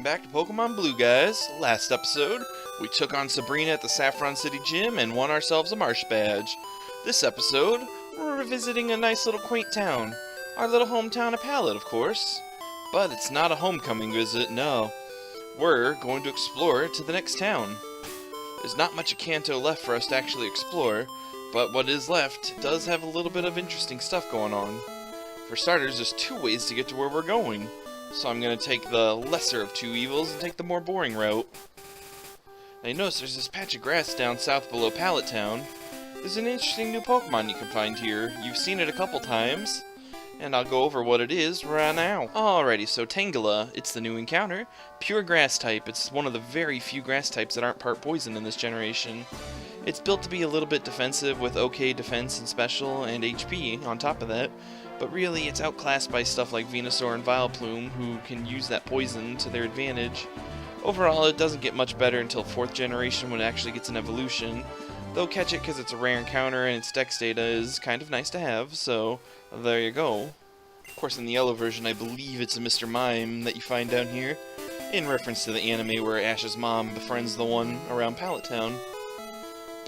back to Pokemon Blue, guys. Last episode, we took on Sabrina at the Saffron City Gym and won ourselves a Marsh badge. This episode, we're revisiting a nice little quaint town. Our little hometown of Pallet, of course. But it's not a homecoming visit, no. We're going to explore to the next town. There's not much of Kanto left for us to actually explore, but what is left does have a little bit of interesting stuff going on. For starters, there's two ways to get to where we're going. So I'm going to take the lesser of two evils and take the more boring route. Now you notice there's this patch of grass down south below Pallet Town. There's an interesting new Pokemon you can find here. You've seen it a couple times, and I'll go over what it is right now. Alrighty, so Tangela, it's the new encounter. Pure grass type. It's one of the very few grass types that aren't part poison in this generation. It's built to be a little bit defensive with okay defense and special and HP on top of that. But really, it's outclassed by stuff like Venusaur and Vileplume, who can use that poison to their advantage. Overall, it doesn't get much better until 4th generation when it actually gets an evolution. Though catch it because it's a rare encounter and its dex data is kind of nice to have, so there you go. Of course, in the yellow version, I believe it's a Mr. Mime that you find down here, in reference to the anime where Ash's mom befriends the one around Pallet Town.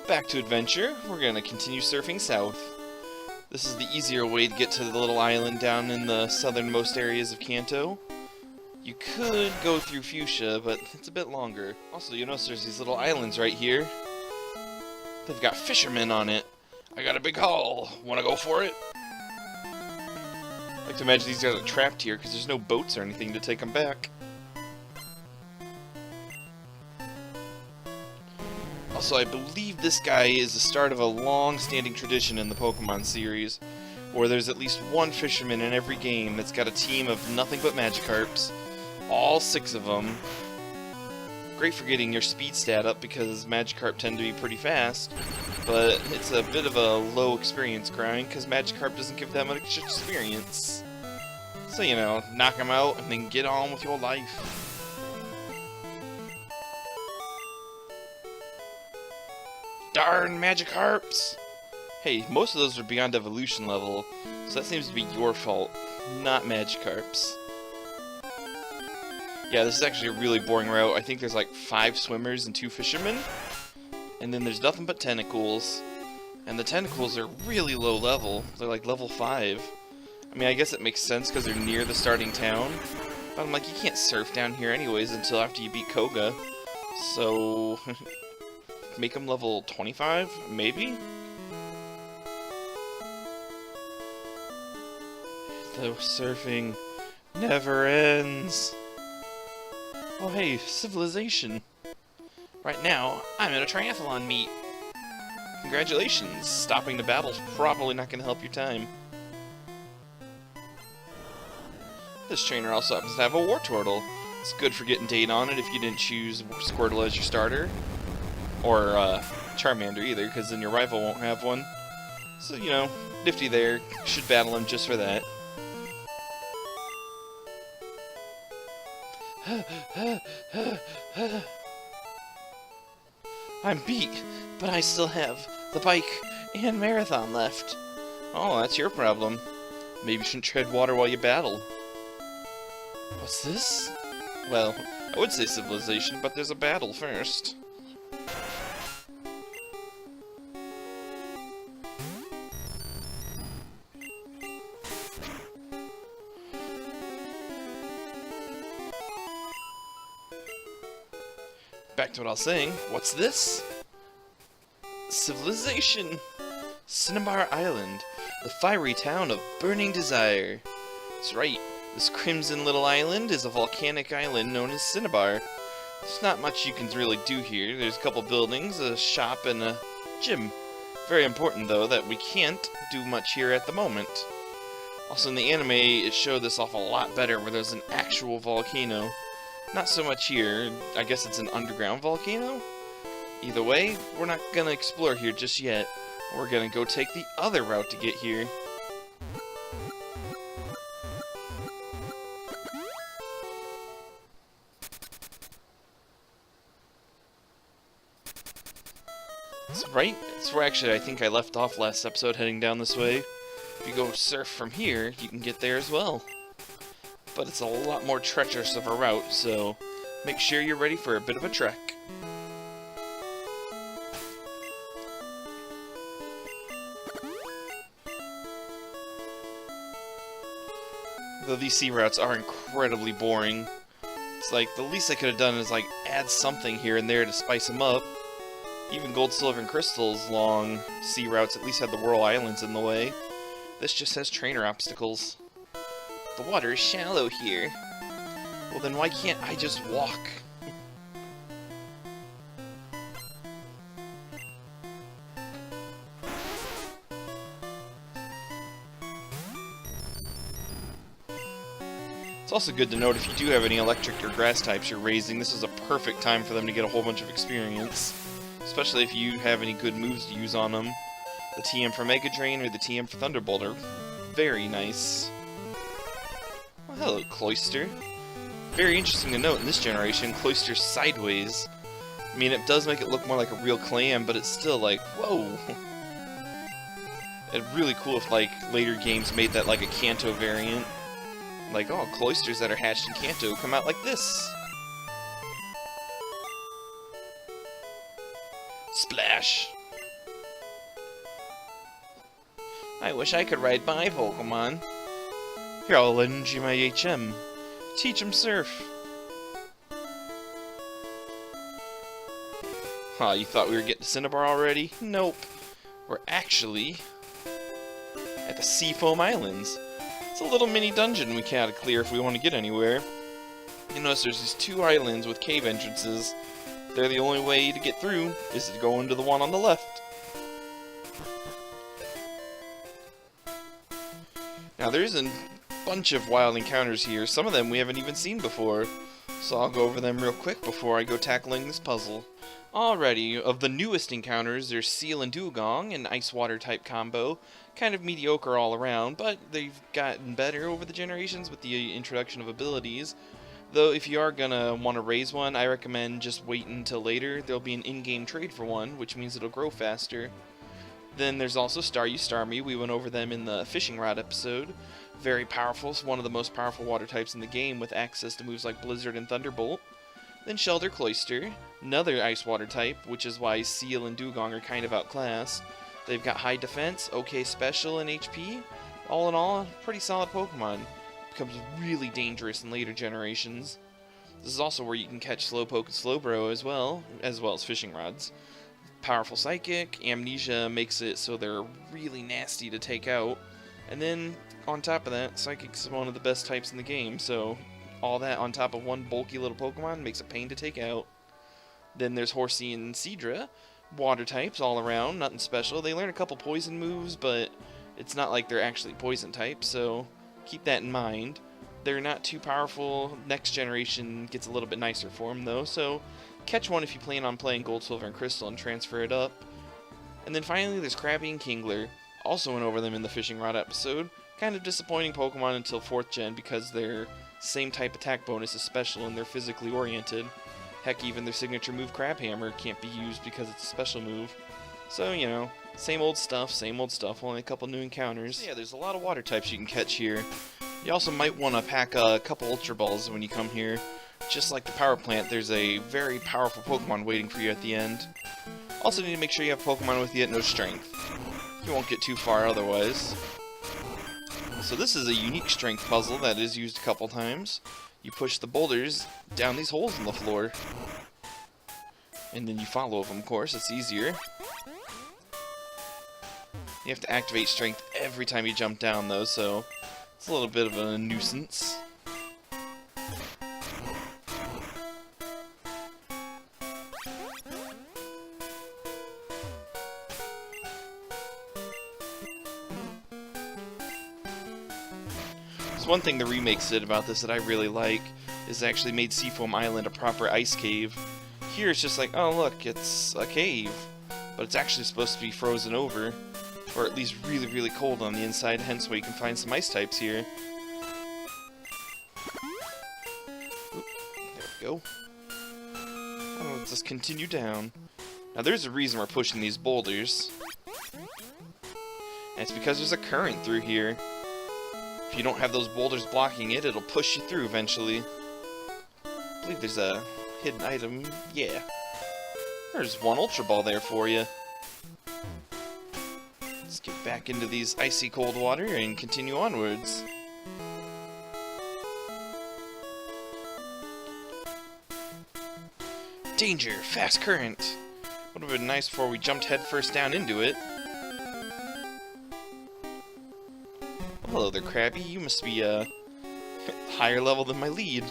Back to adventure, we're going to continue surfing south. This is the easier way to get to the little island down in the southernmost areas of Kanto. You could go through Fuchsia, but it's a bit longer. Also, you notice there's these little islands right here. They've got fishermen on it. I got a big haul. Wanna go for it? I like to imagine these guys are trapped here because there's no boats or anything to take them back. Also, I believe this guy is the start of a long-standing tradition in the Pokemon series, where there's at least one fisherman in every game that's got a team of nothing but Magikarps, all 6 of them. Great for getting your speed stat up because Magikarp tend to be pretty fast, but it's a bit of a low experience grind because Magikarp doesn't give that much experience. So, you know, knock them out and then get on with your life. Darn Magikarps! Hey, most of those are beyond evolution level, so that seems to be your fault, not Magikarp's. Yeah, this is actually a really boring route. I think there's like 5 swimmers and 2 fishermen, and then there's nothing but tentacles. And the tentacles are really low level. They're like level 5. I mean, I guess it makes sense because they're near the starting town, but I'm like, you can't surf down here anyways until after you beat Koga. So make them level 25, maybe? The surfing never ends. Oh hey, civilization. Right now, I'm at a triathlon meet. Congratulations, stopping the battle's probably not going to help your time. This trainer also happens to have a Wartortle. It's good for getting data on it if you didn't choose Squirtle as your starter. Or Charmander either, because then your rival won't have one. So, you know, nifty there. Should battle him just for that. I'm beat, but I still have the bike and marathon left. Oh, that's your problem. Maybe you shouldn't tread water while you battle. What's this? Well, I would say civilization, but there's a battle first. Back to what I was saying. What's this? Civilization! Cinnabar Island, the fiery town of burning desire. That's right, this crimson little island is a volcanic island known as Cinnabar. There's not much you can really do here. There's a couple buildings, a shop, and a gym. Very important, though, that we can't do much here at the moment. Also, in the anime, it showed this off a lot better, where there's an actual volcano. Not so much here. I guess it's an underground volcano? Either way, we're not gonna explore here just yet. We're gonna go take the other route to get here. That's right. That's where actually I think I left off last episode, heading down this way. If you go surf from here, you can get there as well. but it's a lot more treacherous of a route, so Make sure you're ready for a bit of a trek. Though these sea routes are incredibly boring. It's like, the least I could have done is like add something here and there to spice them up. Even Gold, Silver, and Crystal's long sea routes at least had the Whirl Islands in the way. This just has trainer obstacles. The water is shallow here. Well then why can't I just walk? It's also good to note if you do have any electric or grass types you're raising, this is a perfect time for them to get a whole bunch of experience. Especially if you have any good moves to use on them. The TM for Mega Drain or the TM for Thunderbolt are very nice. Well, hello, Cloyster. Very interesting to note in this generation, Cloyster's sideways. I mean, it does make it look more like a real clam, but it's still like, whoa! It'd be really cool if, like, later games made that like a Kanto variant. Like, oh, Cloysters that are hatched in Kanto come out like this. Splash! I wish I could ride my Pokemon. Here, I'll lend you my HM. Teach him surf. Huh, you thought we were getting to Cinnabar already? Nope. We're actually at the Seafoam Islands. It's a little mini dungeon we gotta clear if we want to get anywhere. You notice there's these 2 islands with cave entrances. They're the only way to get through is to go into the one on the left. Now there's a bunch of wild encounters here. Some of them we haven't even seen before. So I'll go over them real quick before I go tackling this puzzle. Alrighty, of the newest encounters, there's Seal and Dugong, an ice-water type combo. Kind of mediocre all around, but they've gotten better over the generations with the introduction of abilities. Though if you are gonna want to raise one, I recommend just waiting until later. There'll be an in-game trade for one, which means it'll grow faster. Then there's also Star You Star Me. We went over them in the Fishing Rod episode. Very powerful, one of the most powerful water types in the game with access to moves like Blizzard and Thunderbolt. Then Shelter Cloyster, another ice water type, which is why Seal and Dugong are kind of outclassed. They've got high defense, okay special, and HP. All in all, pretty solid Pokemon. Becomes really dangerous in later generations. This is also where you can catch Slowpoke and Slowbro as well as Fishing Rods. Powerful Psychic, Amnesia makes it so they're really nasty to take out. And then, on top of that, Psychic's one of the best types in the game, so all that on top of one bulky little Pokemon makes a pain to take out. Then there's Horsey and Seadra, water types all around, nothing special. They learn a couple poison moves, but it's not like they're actually poison types, so keep that in mind. They're not too powerful. Next generation gets a little bit nicer for them, though, so catch one if you plan on playing Gold, Silver, and Crystal and transfer it up. And then finally there's Krabby and Kingler. Also went over them in the Fishing Rod episode. Kind of disappointing Pokemon until 4th gen because their same type attack bonus is special and they're physically oriented. Heck, even their signature move Crab Hammer can't be used because it's a special move. So, you know, same old stuff, only a couple new encounters. Yeah, there's a lot of water types you can catch here. You also might want to pack a couple Ultra Balls when you come here. Just like the Power Plant, there's a very powerful Pokemon waiting for you at the end. Also need to make sure you have Pokemon with you at no strength. You won't get too far otherwise. So this is a unique strength puzzle that is used a couple times. You push the boulders down these holes in the floor. And then you follow them, of course, it's easier. You have to activate strength every time you jump down though, so it's a little bit of a nuisance. So one thing the remakes did about this that I really like is they actually made Seafoam Island a proper ice cave. Here it's just like, oh look, it's a cave, but it's actually supposed to be frozen over, or at least really, really cold on the inside, hence why you can find some ice types here. Oop, there we go. Oh, let's just continue down. Now there's a reason we're pushing these boulders, and it's because there's a current through here. If you don't have those boulders blocking it, it'll push you through eventually. I believe there's a hidden item. Yeah. There's one Ultra Ball there for you. Let's get back into these icy cold water and continue onwards. Danger! Fast current! Would have been nice before we jumped headfirst down into it. Hello there, Krabby. You must be, higher level than my lead.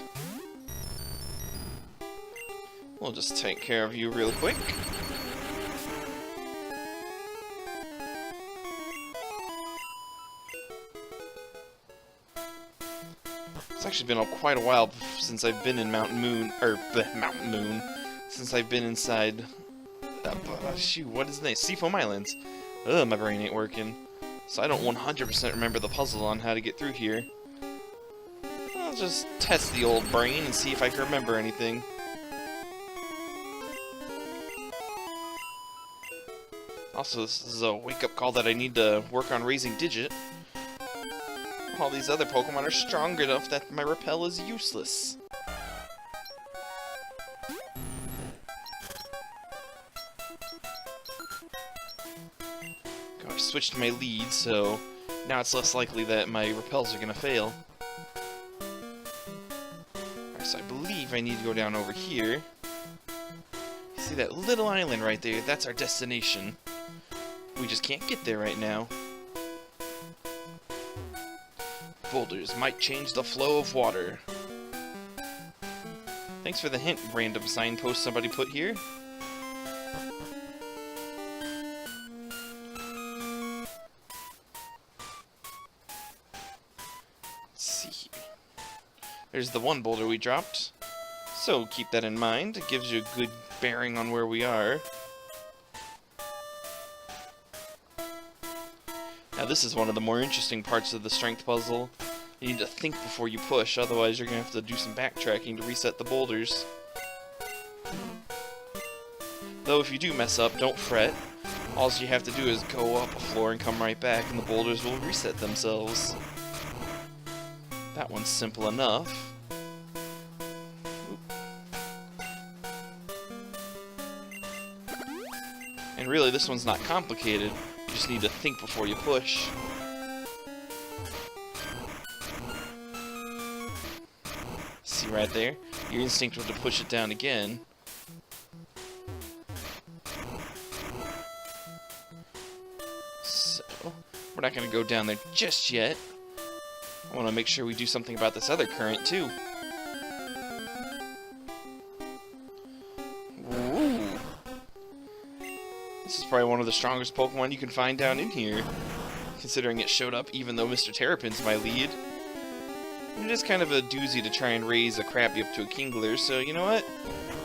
We'll just take care of you real quick. It's actually been quite a while since I've been in Mountain Moon, since I've been inside, shoot, what is this? Seafoam Islands. Ugh, my brain ain't working. So I don't 100% remember the puzzle on how to get through here. I'll just test the old brain and see if I can remember anything. Also, this is a wake-up call that I need to work on raising Digit. All these other Pokemon are strong enough that my repel is useless. I switched my lead, so now it's less likely that my repels are gonna fail. Alright, so I believe I need to go down over here. See that little island right there? That's our destination. We just can't get there right now. Boulders might change the flow of water. Thanks for the hint, random signpost somebody put here. Let's see here. There's the one boulder we dropped. So keep that in mind. It gives you a good bearing on where we are. Now this is one of the more interesting parts of the strength puzzle. You need to think before you push, otherwise you're going to have to do some backtracking to reset the boulders. Though if you do mess up, don't fret. All you have to do is go up a floor and come right back and the boulders will reset themselves. That one's simple enough. And really, this one's not complicated. You just need to think before you push. See right there? Your instinct was to push it down again. So, we're not going to go down there just yet. I want to make sure we do something about this other current, too. This is probably one of the strongest Pokemon you can find down in here, considering it showed up even though Mr. Terrapin's my lead. It is kind of a doozy to try and raise a Krabby up to a Kingler, so you know what?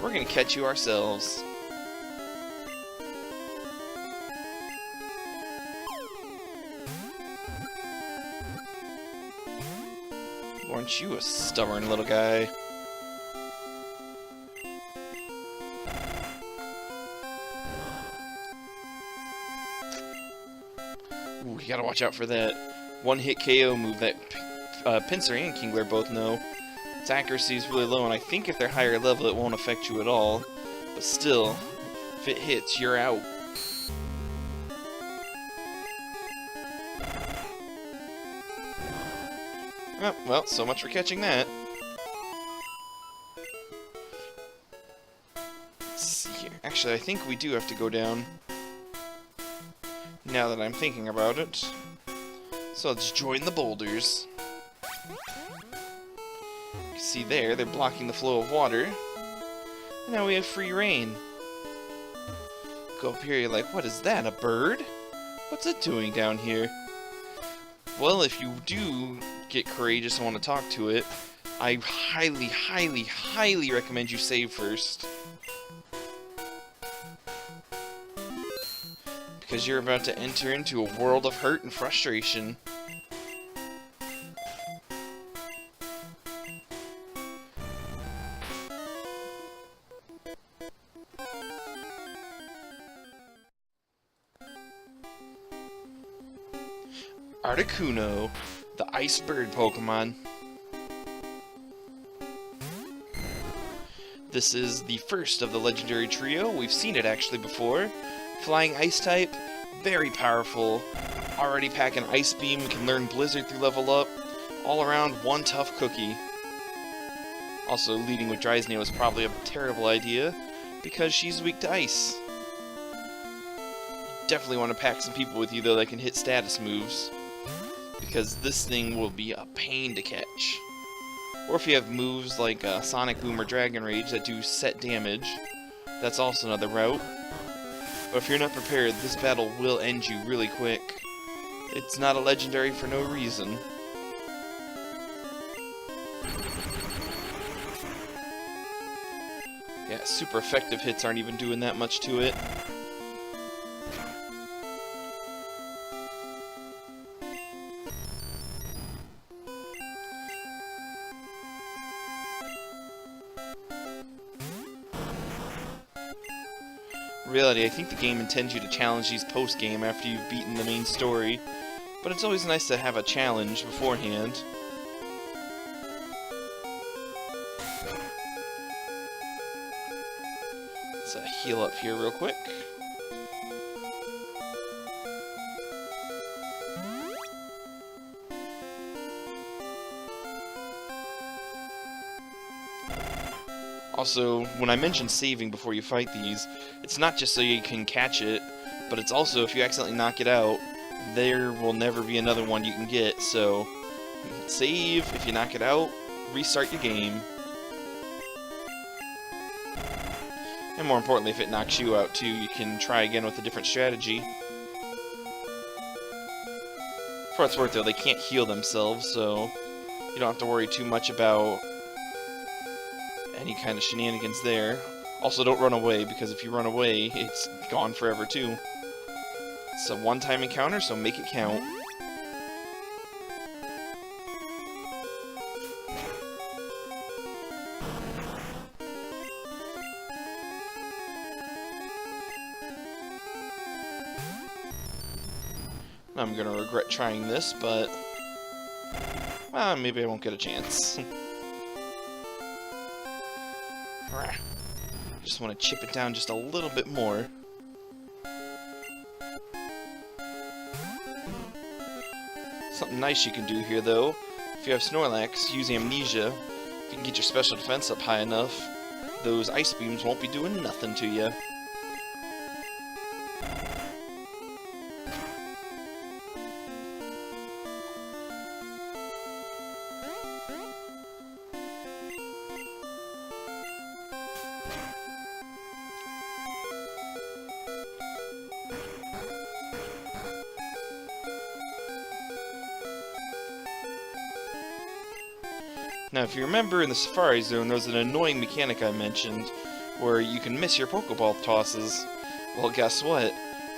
We're gonna catch you ourselves. Aren't you a stubborn little guy? Ooh, you gotta watch out for that one-hit KO move that Pinsir and Kingler both know. Its accuracy is really low, and I think if they're higher level, it won't affect you at all. But still, if it hits, you're out. Oh, well, so much for catching that. Let's see here. Actually, I think we do have to go down. Now that I'm thinking about it. So let's join the boulders. You can see there, they're blocking the flow of water. And now we have free reign. Go up here, you're like, what is that, a bird? What's it doing down here? Well, if you do get courageous and want to talk to it, I highly, highly, highly recommend you save first. Because you're about to enter into a world of hurt and frustration. Articuno, the ice bird Pokemon. This is the first of the legendary trio. We've seen it actually before. Flying Ice type, very powerful. Already packing Ice Beam, can learn Blizzard through level up. All around, one tough cookie. Also, leading with Drysnail is probably a terrible idea, because she's weak to ice. Definitely want to pack some people with you, though, that can hit status moves, because this thing will be a pain to catch. Or if you have moves like Sonic Boom or Dragon Rage that do set damage, that's also another route. But if you're not prepared, this battle will end you really quick. It's not a legendary for no reason. Yeah, super effective hits aren't even doing that much to it. In reality, I think the game intends you to challenge these post-game after you've beaten the main story, but it's always nice to have a challenge beforehand. Let's heal up here real quick. Also, when I mentioned saving before you fight these, it's not just so you can catch it, but it's also if you accidentally knock it out, there will never be another one you can get, so save if you knock it out, restart your game. And more importantly, if it knocks you out too, you can try again with a different strategy. For what it's worth though, they can't heal themselves, so you don't have to worry too much about any kind of shenanigans there. Also, don't run away, because if you run away, it's gone forever too. It's a one-time encounter, so make it count. I'm gonna regret trying this, but maybe I won't get a chance. Just want to chip it down just a little bit more. Something nice you can do here, though. If you have Snorlax, use Amnesia. If you can get your special defense up high enough, those Ice Beams won't be doing nothing to you. Now, if you remember in the Safari Zone, there was an annoying mechanic I mentioned, where you can miss your Pokeball tosses. Well, guess what?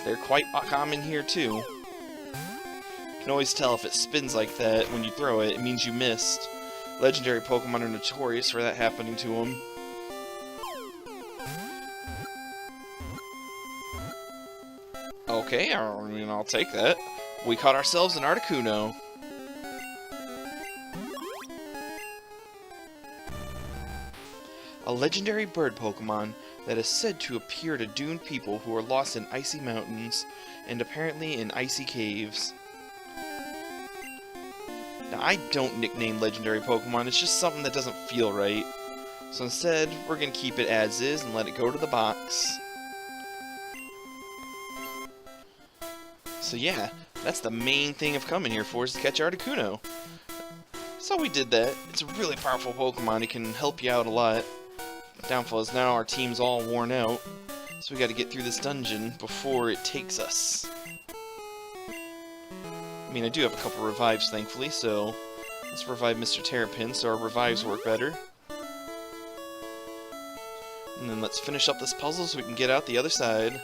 They're quite common here, too. You can always tell if it spins like that when you throw it, it means you missed. Legendary Pokemon are notorious for that happening to them. Okay, I mean, I'll take that. We caught ourselves an Articuno. A legendary bird Pokemon that is said to appear to dune people who are lost in icy mountains and apparently in icy caves. Now, I don't nickname legendary Pokemon, it's just something that doesn't feel right. So instead, we're going to keep it as is and let it go to the box. So yeah, that's the main thing of coming here for, is to catch Articuno. So we did that. It's a really powerful Pokemon, it can help you out a lot. Downfall is now our team's all worn out, so we gotta get through this dungeon before it takes us. I mean, I do have a couple revives, thankfully, so let's revive Mr. Terrapin so our revives work better. And then let's finish up this puzzle so we can get out the other side.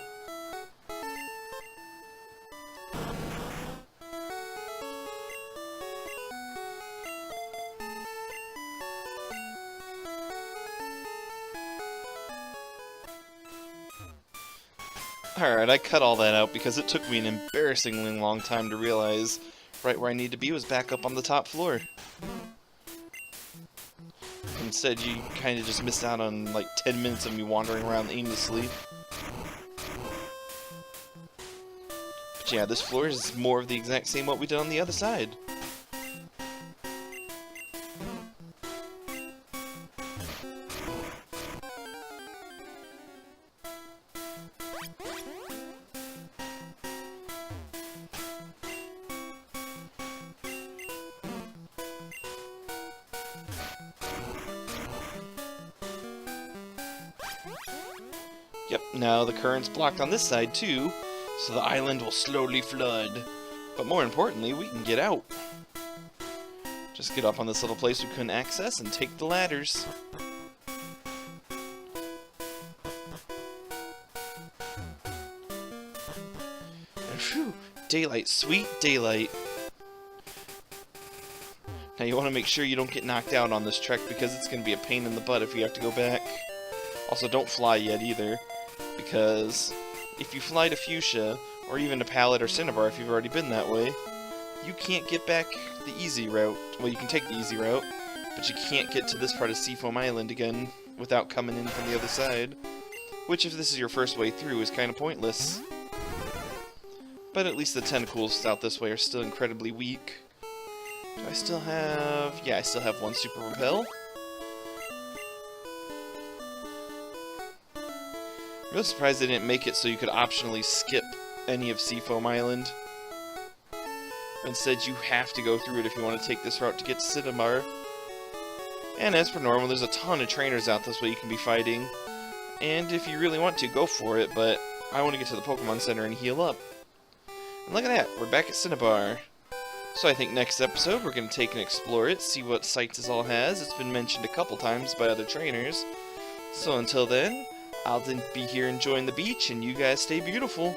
Alright, I cut all that out because it took me an embarrassingly long time to realize right where I need to be was back up on the top floor. Instead, you kind of just missed out on like 10 minutes of me wandering around aimlessly. But yeah, this floor is more of the exact same what we did on the other side. Yep, now the current's blocked on this side too, so the island will slowly flood. But more importantly, we can get out. Just get up on this little place we couldn't access and take the ladders. And phew, daylight, sweet daylight. Now you want to make sure you don't get knocked out on this trek because it's going to be a pain in the butt if you have to go back. Also, don't fly yet either, because if you fly to Fuchsia, or even to Pallet or Cinnabar if you've already been that way, you can't get back the easy route. Well, you can take the easy route, but you can't get to this part of Seafoam Island again without coming in from the other side, which if this is your first way through is kind of pointless. But at least the tentacles out this way are still incredibly weak. Do I still have... yeah, I still have one Super Repel. I'm really surprised they didn't make it so you could optionally skip any of Seafoam Island. Instead, you have to go through it if you want to take this route to get to Cinnabar. And as per normal, there's a ton of trainers out this way you can be fighting. And if you really want to, go for it, but I want to get to the Pokemon Center and heal up. And look at that, we're back at Cinnabar. So I think next episode we're going to take and explore it, see what sights this all has. It's been mentioned a couple times by other trainers. So until then, I'll be here enjoying the beach, and you guys stay beautiful.